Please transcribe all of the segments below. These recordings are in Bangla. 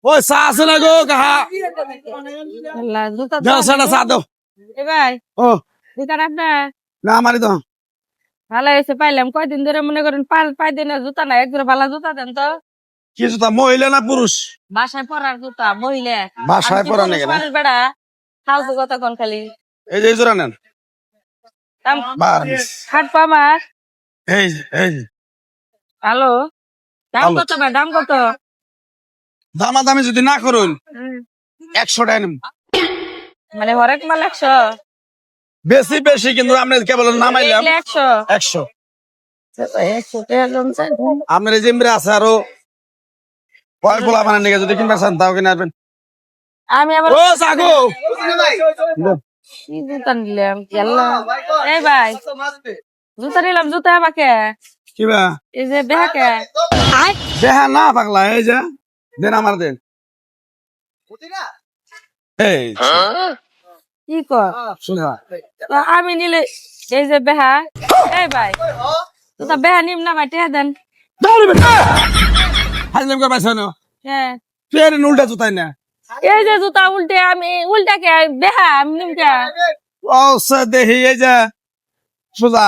ওই চা আছে না গো কাহা দাও সাড়া চা দাও এ ভাই ও দোকান আপনার না আমারই তো ভালো হয়েছে পাইলাম কয়দিন ধরে মনে করেন পাই দিন জুতা না একজোড়া ভালো জুতা দেন তো কি জুতা মহিলা না পুরুষ বাসায় পরার জুতা মহিলা বাসায় পরা নাকি না বেড়া ফালতু কথা কোন খালি এই যে এই জোড়া নেন বাস হাট পামার এই এই হ্যালো দাম ভালো। কত ভাই দাম কত দামাদামি যদি না করুন 100 টাকা নেব মানে হরেক মাল 100 বেশি বেশি কিন্তু আমরা কেবল নামাইলাম 100 100 আপনার এই জিমরে আছে আরো কয় পোলা বানান নিকে যদি কিনবা চান তাও কিনে আসবেন আমি আবার ও সাগো কি জুতা নিলাম গেল্লা এই ভাই জুতা নিলাম জুতা আমাকে কিবা এই যে বেহাকে দেহা না পাগলা এই যে দেন আমার দেন এই কি কর শুনে তো আমি নিলে এই যে বেহা এই ভাই জুতা বেহা নিম না ভাই টেহা দেন হাজলাম করে পাইছ না হ্যাঁ ফের উল্টা জুতাই না এই যে জুতা উল্টে আমি উল্টা কে বেহা আমি নিম কে ও সে দেহি এই যে সোজা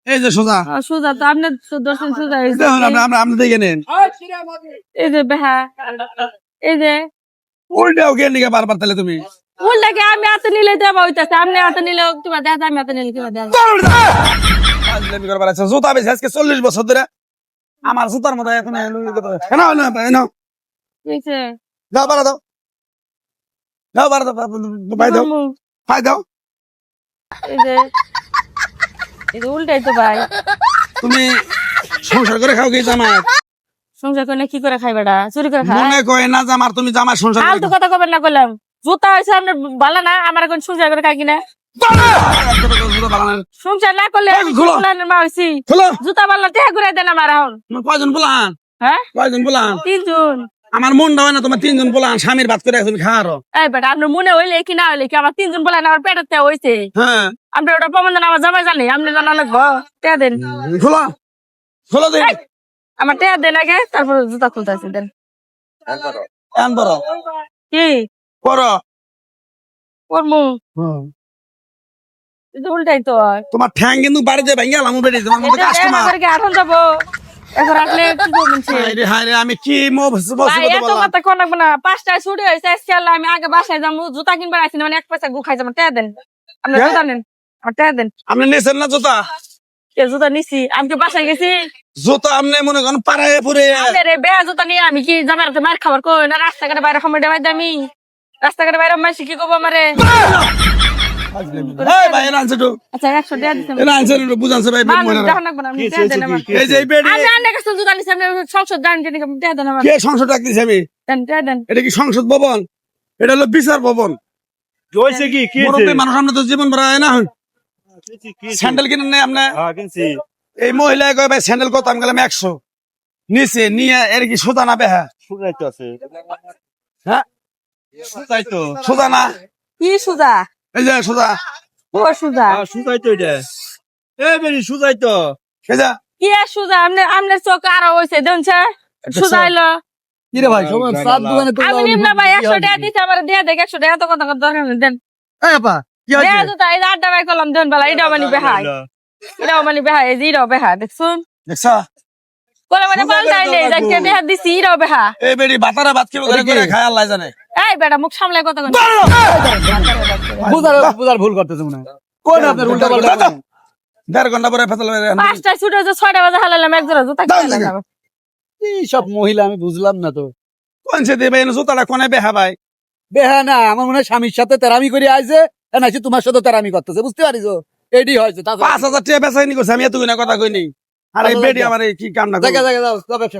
এই যে সোজা সুজা তো আপনি দর্শন সুজা দেখুন আমরা দেখে নেন এই যে বেহা এই যে উল্টাও কে নিকে বারবার তাহলে তুমি উল্টা কে আমি হাতে নিলে দেবা হইতাছে আপনি হাতে নিলে তোমার দেখা আমি হাতে নিলে কিবা দেখা হাজলামি করে পাইছ জুতা বেশি আজকে 40 বছর ধরে আমার জুতার মতো এখন না না না বুঝছে দাও বাড়া দাও দাও বাড়া দাও ভাই দাও ভাই দাও এই যে এই যে উল্টাই তো ভাই তুমি সংসার করে খাও কি জামাই সংসার করে কি করে খাই বেটা চুরি করে খাই মনে কয় না জামার তুমি জামাই সংসার করে ফালতু কথা কবেন না করলাম জুতা হয়েছে আপনার ভালো না আমার এখন সংসার করে খাই কিনা সংসার না করলে আমি খোলো। ফুলানের মা হয়েছি খোলো জুতা বাল্লা টেহা ঘুরে দেন আমার এখন কয়জন পোলান হ্যাঁ কয়জন পোলান 3 জন আমার মনটা হয় না তোমার 3 জন পোলান স্বামীর ভাত করে তুমি খাওয়ারো এই বেটা আপনার মনে হইলে কি না হইলে কি আমার 3 জন বলে আমার পেটের তে হয়েছে হ্যাঁ আপনি ওটা প্রমাণ দেন আমার জামাই জানি আপনি জানা লাগবো টেহা দেন খোলো খোলো দেন আমার টেহা দেন আগে তারপর জুতা খুলতেছে দেন এন বড় কি করো করমু এটা উল্টাই তো হয় তোমার ঠ্যাং কিন্তু বাড়িতে ভেঙে গেলাম বেড়ে তোমার মতো কাস্টমার এখন যাবো এখন আসলে কি করবেন হায় রে আমি কি ভাই এত কথা কোন লাগবে না 5টায় ছুটি হয়েছে আজকে আল্লাহ আমি আগে বাসায় যাবো জুতা কিনবার আসি না মানে 1 পয়সা গু খাই যাবো টেহা দেন আপনি জুতা নেন আমার টেহা দেন আপনি নিয়েছেন না জুতা কে জুতা নিছি আমি তো বাসায় গেছি জুতা আপনি মনে করেন পাড়ায় পুরে রে বেয়া জুতা নিয়ে আমি কি জামাই রাতে মার খাবার কই না রাস্তাঘাটে বাইরে সময় দেওয়াই দামি রাস্তাঘাটে বাইরে মাসি কি করবো আমারে এই ভাই এর আনছে তো আচ্ছা 100 টাকা দিতে এর আনছে তো বুঝানছে ভাই মানুষ দেখা লাগবে না আপনি টেহা দেন আমার এই যে এই বেডি আমি আন্নে কাছে জুতা নিছি আপনি সংসদ জানেন কেন টেহা দেন আমার কে সংসদ ডাকতেছে আমি দেন টেহা দেন এটা কি সংসদ ভবন এটা হলো বিচার ভবন হয়েছে কি কি মুরব্বী মানুষ আমরা তো জীবন ভরা হয় না স্যান্ডেল কিনেন নাই আপনি কিনছি এই মহিলা কয় ভাই স্যান্ডেল কত আমি গেলাম 100 নিচে নিয়ে এর কি সোজা না বেহা সুজাই তো আছে হ্যাঁ সুজাই তো সোজা না কি সুজা এই যে সোজা ও সুজা সুজাই তো এটা এ বেরি সুজাই তো এই যে কি আর সুজা আমনে চোখ আরো হইছে দেখছে সুজা আইলো কি রে ভাই সমান সাত দোকানে তো আমি নিম না ভাই 100 টাকা দিতে আমার দিয়ে দেখ 100 টাকা তো কথা দরকার নেই দেন এই আপা কি দেয়া তো তাই 8 টাকা কলম দেন বলা এটা মানে বেহাই এটা মানে বেহাই এই জিরো বেহা দেখছুন দেখছা কোলা মানে পাল্টাইলে যাকে দেয়া দিছি ইরো বেহা এই বেডি বাতারা ভাত কি করে খায় আল্লাহ জানে এই বেটা মুখ সামলাই কথা কোন বুঝার ভুল করতেছে মনে হয় কোন আপনার উল্টা পাল্টা 1.5 ঘন্টা পরে ফেতল 5টায় ছুটে যে 6টা বাজে হালালাম এক জোড়া জুতা কিনে এই সব মহিলা আমি বুঝলাম না তো কোন সে দেবে জুতাটা কোনে বেহা ভাই বেহা না আমার মনে হয় স্বামীর সাথে তেরামি করে আইছে নাকি তোমার সাথে তেরামি করতেছে বুঝতে পারিস এডি হয়েছে 5,000 টাকা বেচাইনি করছে আমি এত কথা কইনি আর এই বেডি আমার কি কাম না জায়গা জায়গা যাও ব্যবসা